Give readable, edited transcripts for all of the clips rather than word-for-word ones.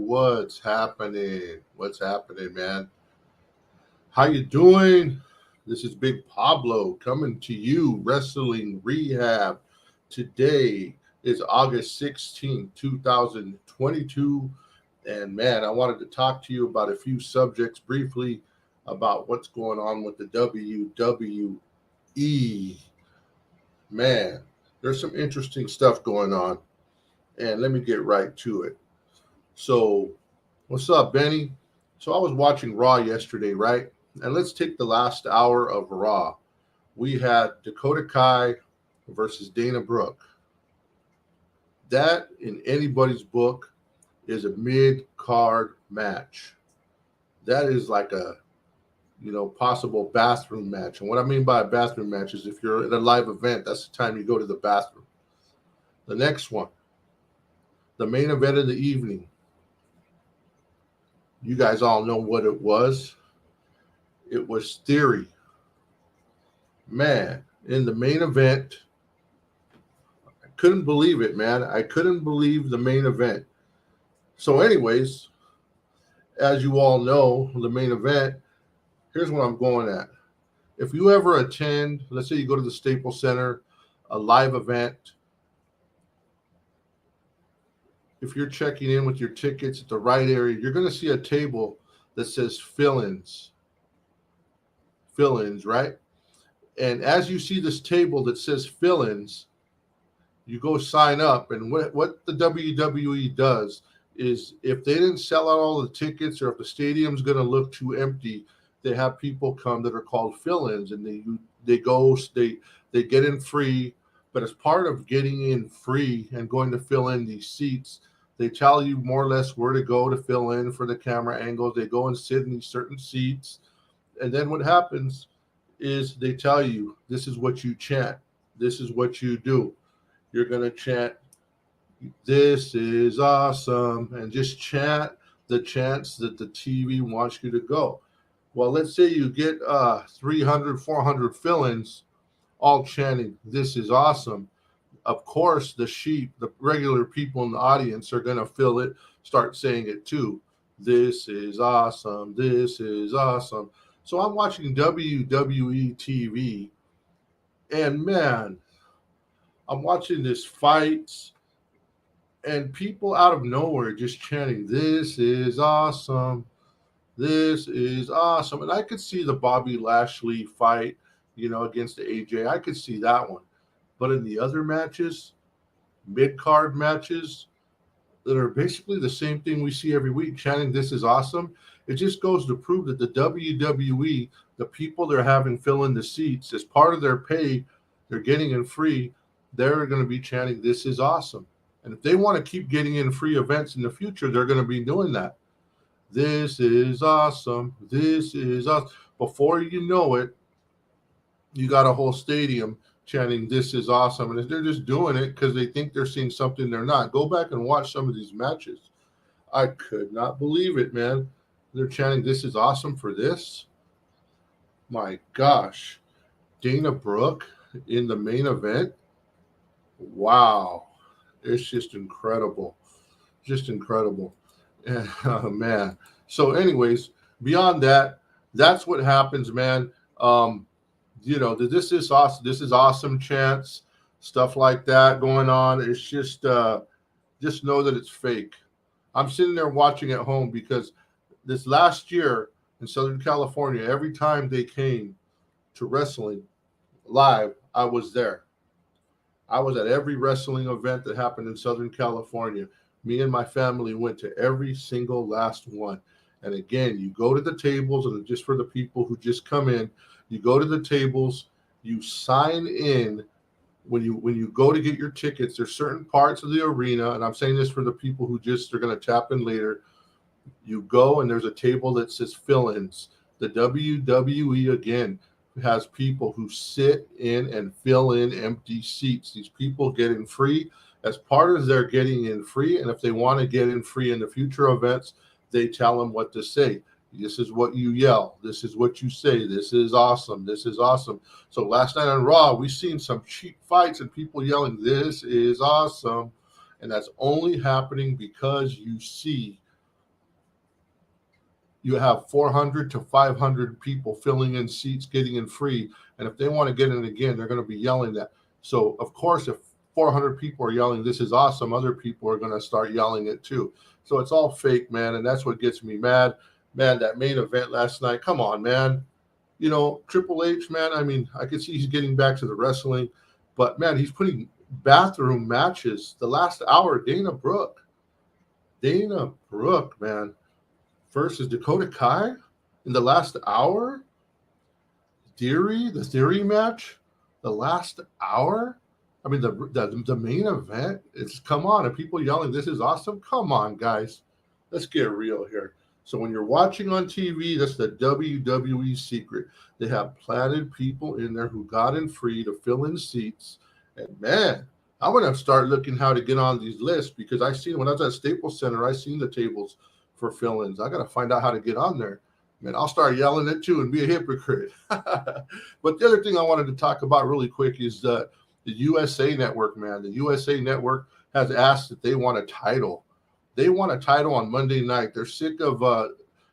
What's happening? What's happening, man? How you doing? This is Big Pablo coming to you, Wrestling Rehab. Today is August 16th, 2022. And man, I wanted to talk to you about a few subjects briefly about what's going on with the WWE. Man, there's some interesting stuff going on. And let me get right to it. So, what's up, Benny? So, I was watching Raw yesterday, right? And let's take the last hour of Raw. We had Dakota Kai versus Dana Brooke. That, in anybody's book, is a mid card match. That is like a possible bathroom match. And what I mean by a bathroom match is if you're at a live event, that's the time you go to the bathroom. The next one, the main event of the evening. You guys all know what it was. It was Theory. Man, in the main event, I couldn't believe it, man. I couldn't believe the main event. So, anyways, as you all know, the main event, here's what I'm going at. If you ever attend, let's say you go to the Staples Center, a live event, if you're checking in with your tickets at the right area, you're going to see a table that says fill-ins. Fill-ins, right? And as you see this table that says fill-ins, you go sign up. And what the WWE does is if they didn't sell out all the tickets or if the stadium's going to look too empty, they have people come that are called fill-ins, and they get in free. But as part of getting in free and going to fill in these seats, they tell you more or less where to go to fill in for the camera angles. They go and sit in these certain seats. And then what happens is they tell you, this is what you chant. This is what you do. You're going to chant, this is awesome, and just chant the chants that the TV wants you to go. Well, let's say you get 300, 400 fill-ins all chanting, this is awesome. Of course, the regular people in the audience are going to fill it, start saying it too. This is awesome. This is awesome. So I'm watching WWE TV, and man, I'm watching this fights, and people out of nowhere just chanting, this is awesome. This is awesome. And I could see the Bobby Lashley fight, against the AJ. I could see that one. But in the other matches, mid-card matches that are basically the same thing we see every week, chanting, this is awesome, it just goes to prove that the WWE, the people they're having fill in the seats, as part of their pay, they're getting in free, they're going to be chanting, this is awesome. And if they want to keep getting in free events in the future, they're going to be doing that. This is awesome. This is awesome. Before you know it, you got a whole stadium chanting, this is awesome. And if they're just doing it because they think they're seeing something they're not, go back and watch some of these matches. I could not believe it, man. They're chanting, this is awesome for this. My gosh. Dana Brooke in the main event. Wow. It's just incredible. Just incredible. Oh, man. So, anyways, beyond that, that's what happens, man. This is awesome. This is awesome chants, stuff like that going on. It's just know that it's fake. I'm sitting there watching at home because this last year in Southern California, every time they came to wrestling live, I was there. I was at every wrestling event that happened in Southern California. Me and my family went to every single last one. And again, you go to the tables, and just for the people who just come in, you go to the tables, you sign in. When you go to get your tickets, there's certain parts of the arena, and I'm saying this for the people who just are going to tap in later. You go, and there's a table that says fill-ins. The WWE, again, has people who sit in and fill in empty seats. These people get in free as part of their getting in free, and if they want to get in free in the future events, they tell them what to say. This is what you yell. This is what you say. This is awesome. This is awesome. So last night on Raw, we seen some cheap fights and people yelling, this is awesome. And that's only happening because you have 400 to 500 people filling in seats, getting in free. And if they want to get in again, they're going to be yelling that. So, of course, if 400 people are yelling, "This is awesome," other people are going to start yelling it too. So it's all fake, man. And that's what gets me mad. Man, that main event last night, come on, man. Triple H, man, I mean, I can see he's getting back to the wrestling, but, man, he's putting bathroom matches. The last hour, Dana Brooke, man, versus Dakota Kai in the last hour. The Theory match, the last hour. I mean, the main event. It's come on, and people yelling, "This is awesome!" Come on, guys, let's get real here. So when you're watching on TV, that's the WWE secret. They have planted people in there who got in free to fill in seats. And man, I'm gonna start looking how to get on these lists because I seen when I was at Staples Center, I seen the tables for fill-ins. I gotta find out how to get on there. Man, I'll start yelling it too and be a hypocrite. But the other thing I wanted to talk about really quick is the USA Network, man. The USA Network has asked that they want a title. They want a title on Monday night. They're sick of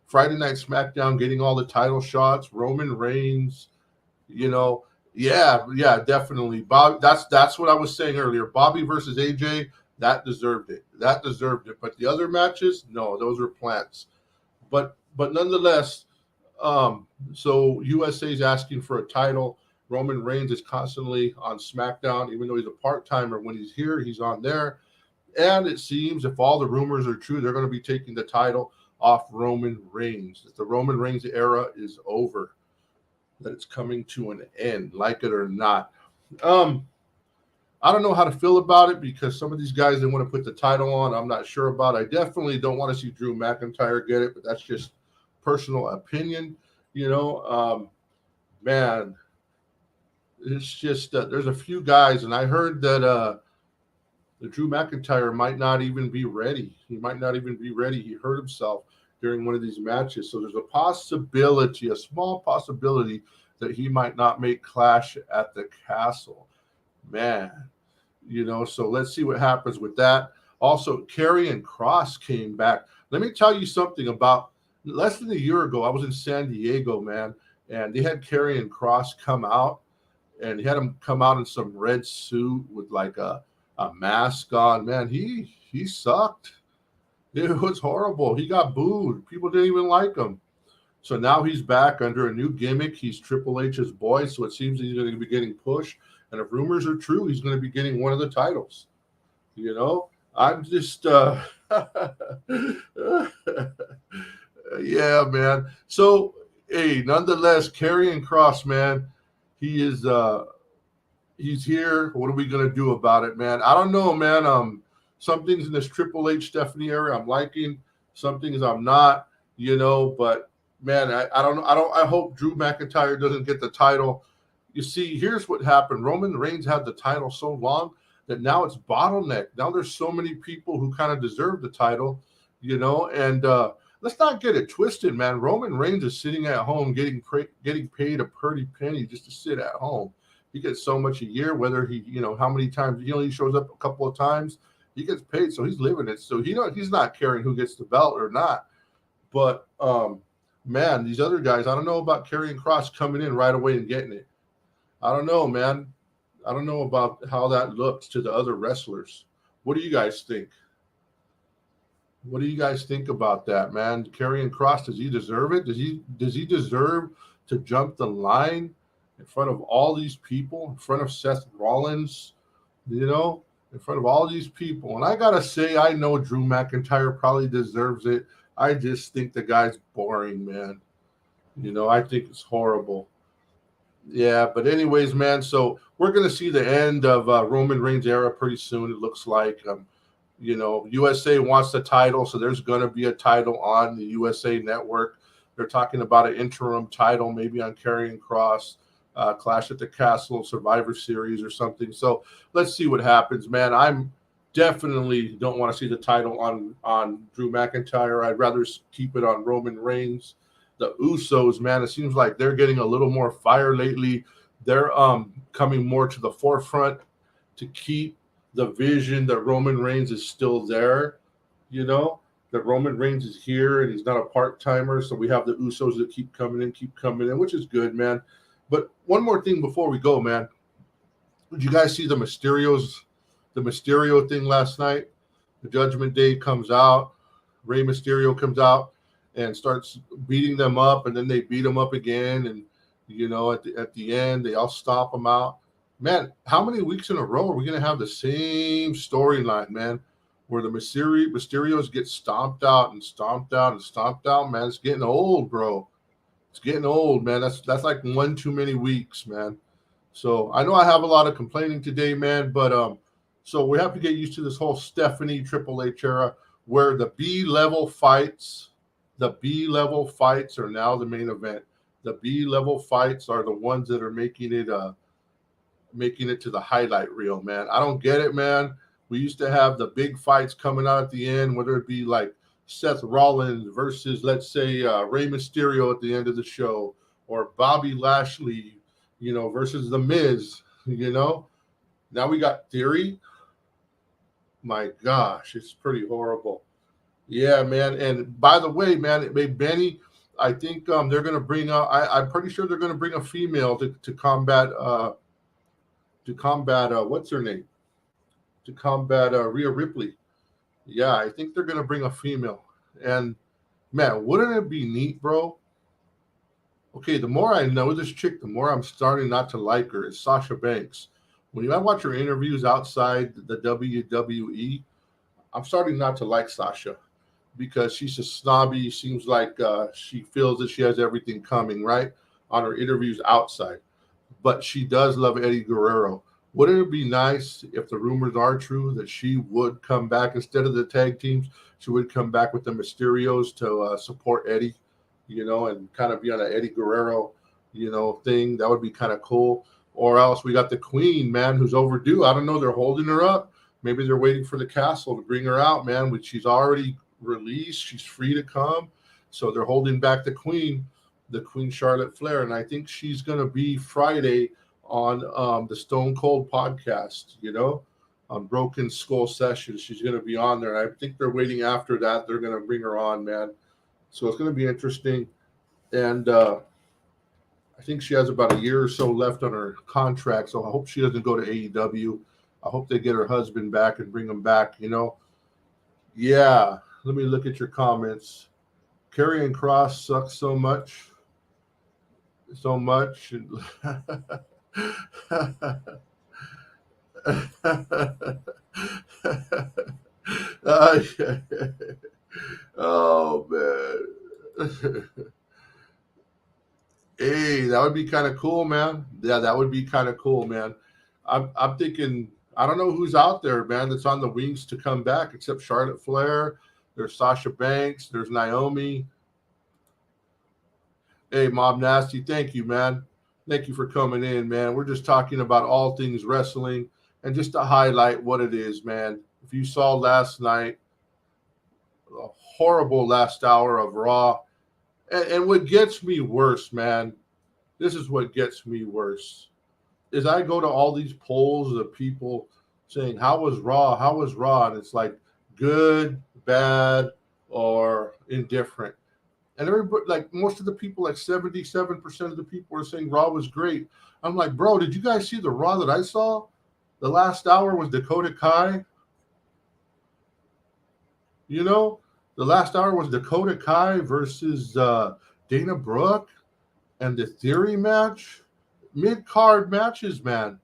Friday Night SmackDown getting all the title shots. Roman Reigns, yeah, definitely. Bob, that's what I was saying earlier. Bobby versus AJ, that deserved it. But the other matches, no, those were plants. But nonetheless, so USA's asking for a title. Roman Reigns is constantly on SmackDown, even though he's a part-timer. When he's here, he's on there. And it seems, if all the rumors are true, they're going to be taking the title off Roman Reigns. That the Roman Reigns era is over. That it's coming to an end, like it or not. I don't know how to feel about it because some of these guys they want to put the title on. I'm not sure about. I definitely don't want to see Drew McIntyre get it, but that's just personal opinion. Man, it's just there's a few guys, and I heard that Drew McIntyre might not even be ready. He might not even be ready. He hurt himself during one of these matches. So there's a possibility, a small possibility, that he might not make Clash at the Castle. Man, so let's see what happens with that. Also, Karrion Kross came back. Let me tell you something about less than a year ago, I was in San Diego, man, and they had Karrion Kross come out, and he had him come out in some red suit with like a mask on. Man, he sucked. It was horrible. He got booed. People didn't even like him. So now he's back under a new gimmick. He's Triple H's boy, so it seems he's going to be getting pushed. And if rumors are true, he's going to be getting one of the titles. I'm just, yeah, man. So, hey, nonetheless, Karrion Kross, man, he is, he's here. What are we going to do about it, man? I don't know, man. Some things in this Triple H Stephanie area I'm liking. Some things I'm not, but man, I don't know. I hope Drew McIntyre doesn't get the title. You see, here's what happened. Roman Reigns had the title so long that now it's bottlenecked. Now there's so many people who kind of deserve the title, and let's not get it twisted, man. Roman Reigns is sitting at home getting paid a pretty penny just to sit at home. He gets so much a year, whether he, how many times, he shows up a couple of times, he gets paid, so he's living it. So he's not caring who gets the belt or not. But man, these other guys, I don't know about Karrion Kross coming in right away and getting it. I don't know, man. I don't know about how that looks to the other wrestlers. What do you guys think? What do you guys think about that, man? Karrion Kross, does he deserve it? Does he deserve to jump the line in front of all these people, in front of Seth Rollins, in front of all these people? And I gotta say, I know Drew McIntyre probably deserves it. I just think the guy's boring, man. I think it's horrible. Yeah, but anyways, man, so we're going to see the end of Roman Reigns' era pretty soon, it looks like. USA wants the title, so there's going to be a title on the USA Network. They're talking about an interim title, maybe on Karrion Kross, Clash at the Castle, Survivor Series or something. So let's see what happens, man. I'm definitely don't want to see the title on Drew McIntyre. I'd rather keep it on Roman Reigns. The Usos, man, it seems like they're getting a little more fire lately. They're coming more to the forefront to keep the vision that Roman Reigns is still there, you know, that Roman Reigns is here and he's not a part timer. So we have the Usos that keep coming in, which is good, man. But one more thing before we go, man. Did you guys see the Mysterio thing last night? The Judgment Day comes out, Rey Mysterio comes out and starts beating them up, and then they beat him up again, and at the end they all stomp him out. Man, how many weeks in a row are we gonna have the same storyline, man? Where the Mysterios get stomped out and stomped out and stomped out, man. It's getting old, bro. It's getting old, man. That's like one too many weeks, man. So I know I have a lot of complaining today, man, but so we have to get used to this whole Stephanie Triple H era where the B level fights are now the main event. The B level fights are the ones that are making it to the highlight reel, man. I don't get it, man. We used to have the big fights coming out at the end, whether it be like Seth Rollins versus, let's say, Rey Mysterio at the end of the show, or Bobby Lashley, versus The Miz, Now we got Theory. My gosh, it's pretty horrible. Yeah, man. And by the way, man, Benny, I think they're going to bring I'm pretty sure they're going to bring a female to combat what's her name? To combat Rhea Ripley. Yeah, I think they're going to bring a female. And man, wouldn't it be neat, bro? Okay, the more I know this chick, the more I'm starting not to like her. Is Sasha Banks. When I watch her interviews outside the WWE, I'm starting not to like Sasha because she's just snobby. Seems like she feels that she has everything coming, right? On her interviews outside. But she does love Eddie Guerrero. Wouldn't it be nice if the rumors are true that she would come back instead of the tag teams? She would come back with the Mysterios to support Eddie, and kind of be on an Eddie Guerrero, thing. That would be kind of cool. Or else we got the Queen, man, who's overdue. I don't know. They're holding her up. Maybe they're waiting for the castle to bring her out, man. Which she's already released. She's free to come. So they're holding back the Queen Charlotte Flair. And I think she's going to be Friday on the Stone Cold podcast, on Broken Skull Sessions. She's going to be on there. I think they're waiting after that. They're going to bring her on, man. So it's going to be interesting. And I think she has about a year or so left on her contract. So I hope she doesn't go to AEW. I hope they get her husband back and bring him back, Yeah. Let me look at your comments. Karrion Kross sucks so much. So much. Oh man. Hey, that would be kind of cool, man. Yeah, that would be kind of cool, man. I'm thinking, I don't know who's out there, man, that's on the wings to come back except Charlotte Flair. There's Sasha Banks. There's Naomi. Hey, Mob Nasty, thank you, man. Thank you for coming in, man. We're just talking about all things wrestling and just to highlight what it is, man. If you saw last night, a horrible last hour of Raw. And what gets me worse, man, this is what gets me worse, is I go to all these polls of people saying, how was Raw? How was Raw? And it's like good, bad, or indifferent. And everybody, like most of the people, like 77% of the people are saying Raw was great. I'm like, bro, did you guys see the Raw that I saw? The last hour was Dakota Kai. The last hour was Dakota Kai versus Dana Brooke and the Theory match. Mid-card matches, man.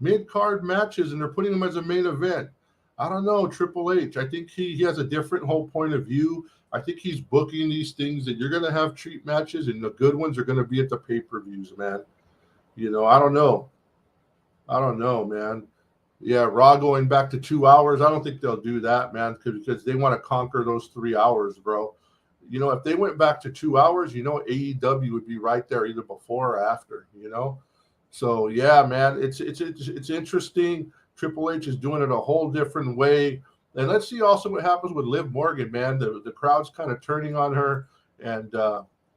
Mid-card matches, and they're putting them as a main event. I don't know, Triple H. I think he has a different whole point of view. I think he's booking these things that you're going to have treat matches, and the good ones are going to be at the pay-per-views, man. I don't know. I don't know, man. Yeah, Raw going back to 2 hours. I don't think they'll do that, man, because they want to conquer those 3 hours, bro. If they went back to 2 hours, AEW would be right there either before or after, So, yeah, man, it's interesting. Triple H is doing it a whole different way. And let's see also what happens with Liv Morgan, man. The crowd's kind of turning on her, and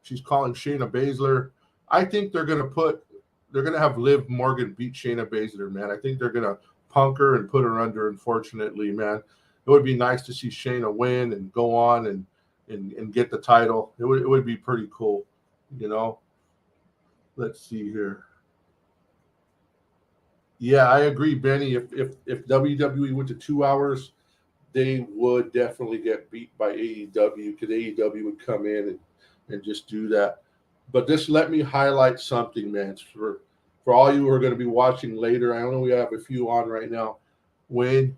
she's calling Shayna Baszler. I think they're going to have Liv Morgan beat Shayna Baszler, man. I think they're going to punk her and put her under, unfortunately, man. It would be nice to see Shayna win and go on and get the title. It would be pretty cool, you know. Let's see here. Yeah, I agree, Benny. If WWE went to 2 hours, they would definitely get beat by AEW because AEW would come in and just do that. But just let me highlight something, man, for all you who are going to be watching later. I know we have a few on right now. When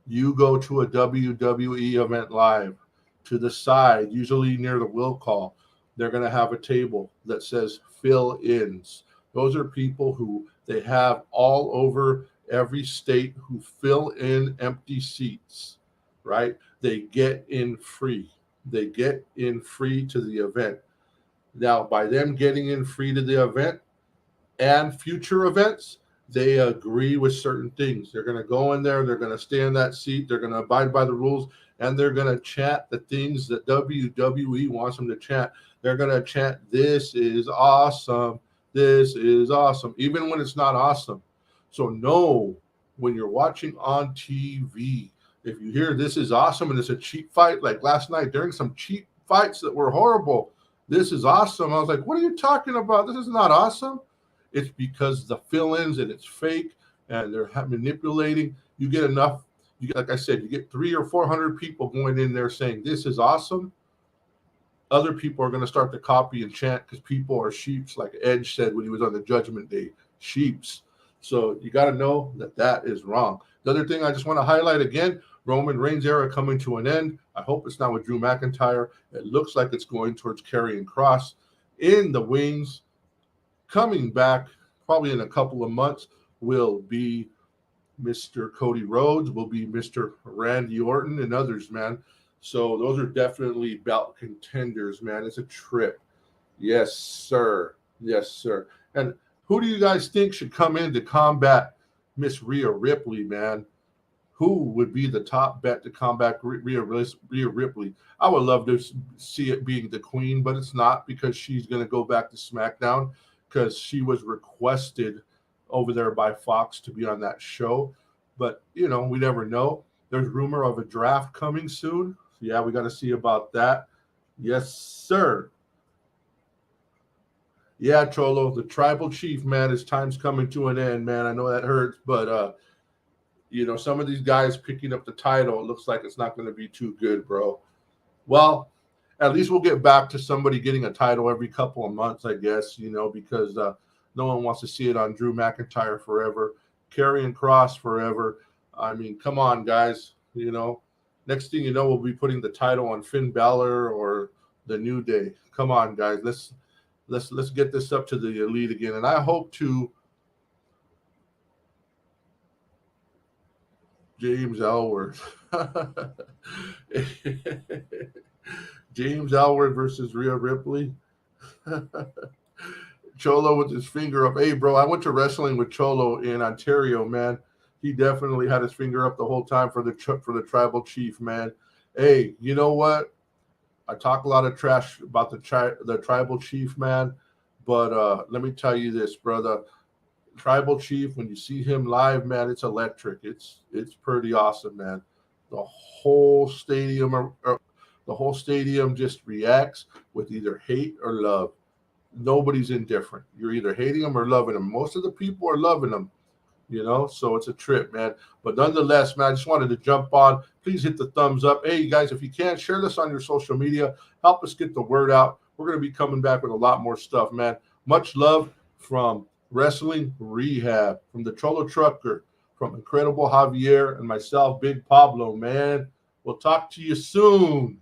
you go to a WWE event live, to the side, usually near the will call, they're going to have a table that says fill-ins. Those are people who they have all over every state who fill in empty seats, right? They get in free. They get in free to the event. Now, by them getting in free to the event and future events, they agree with certain things. They're going to go in there, they're going to stay in that seat, they're going to abide by the rules, and they're going to chant the things that WWE wants them to chant. They're going to chant, "This is awesome. This is awesome," even when it's not awesome. So know when you're watching on TV, if you hear "this is awesome" and it's a cheap fight, like last night during some cheap fights that were horrible, "This is awesome." I was like, what are you talking about? This is not awesome. It's because the fill-ins and it's fake and they're manipulating. You get enough. You get, like I said, you get 300 or 400 people going in there saying "this is awesome." Other people are going to start to copy and chant because people are sheeps, like Edge said when he was on the Judgment Day, sheeps. So you got to know that that is wrong. The other thing I just want to highlight again, Roman Reigns era coming to an end. I hope it's not with Drew McIntyre. It looks like it's going towards Karrion Kross in the wings. Coming back probably in a couple of months will be Mr. Cody Rhodes, will be Mr. Randy Orton, and others, man. So those are definitely belt contenders, man. It's a trip. Yes, sir. Yes, sir. And who do you guys think should come in to combat Miss Rhea Ripley, man? Who would be the top bet to combat Rhea Ripley? I would love to see it being the Queen, but it's not because she's going to go back to SmackDown because she was requested over there by Fox to be on that show. But, you know, we never know. There's rumor of a draft coming soon. So, yeah, we got to see about that. Yes, sir. Yeah, Cholo, the tribal chief, man, his time's coming to an end, man. I know that hurts, but, you know, some of these guys picking up the title, it looks like it's not going to be too good, bro. Well, at least we'll get back to somebody getting a title every couple of months, I guess, you know, because no one wants to see it on Drew McIntyre forever, Karrion Kross forever. I mean, come on, guys, you know. Next thing you know, we'll be putting the title on Finn Balor or the New Day. Come on, guys. Let's get this up to the elite again. And I hope to James Ellsworth. James Ellsworth versus Rhea Ripley. Cholo with his finger up. Hey, bro, I went to wrestling with Cholo in Ontario, man. He definitely had his finger up the whole time for the tribal chief, man. Hey, you know what? I talk a lot of trash about the tribal chief, man. But let me tell you this, brother. Tribal chief, when you see him live, man, it's electric. It's pretty awesome, man. The whole stadium just reacts with either hate or love. Nobody's indifferent. You're either hating him or loving him. Most of the people are loving him, you know, so it's a trip, man. But nonetheless, man, I just wanted to jump on. Please hit the thumbs up. Hey, you guys, if you can, share this on your social media. Help us get the word out. We're going to be coming back with a lot more stuff, man. Much love from Wrestling Rehab, from the Cholo Trucker, from Incredible Javier, and myself, Big Pablo, man. We'll talk to you soon.